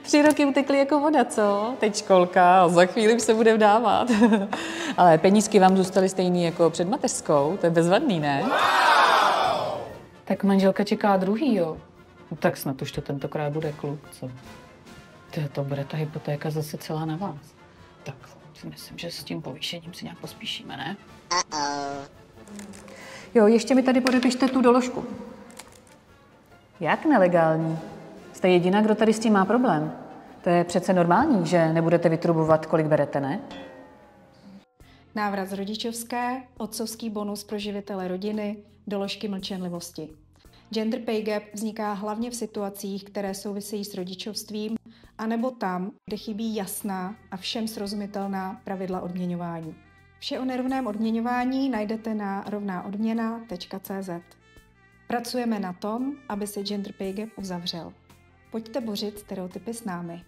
3 roky utekly jako voda, co? Teď školka a za chvíli už se bude vdávat. Ale penízky vám zůstaly stejný jako před mateřskou, to je bezvadný, ne? Wow! Tak manželka čeká druhý, jo? No, tak snad už to tentokrát bude kluk, co? To bude ta hypotéka zase celá na vás. Tak si myslím, že s tím povýšením si nějak pospíšíme, ne? Jo, ještě mi tady podepište tu doložku. Jak nelegální? Jste jediná, kdo tady s tím má problém. To je přece normální, že nebudete vytrubovat, kolik berete, ne? Návrat z rodičovské, otcovský bonus pro živitele rodiny, doložky mlčenlivosti. Gender pay gap vzniká hlavně v situacích, které souvisejí s rodičovstvím, anebo tam, kde chybí jasná a všem srozumitelná pravidla odměňování. Vše o nerovném odměňování najdete na rovnaodměna.cz. Pracujeme na tom, aby se gender pay gap uzavřel. Pojďte bořit stereotypy s námi.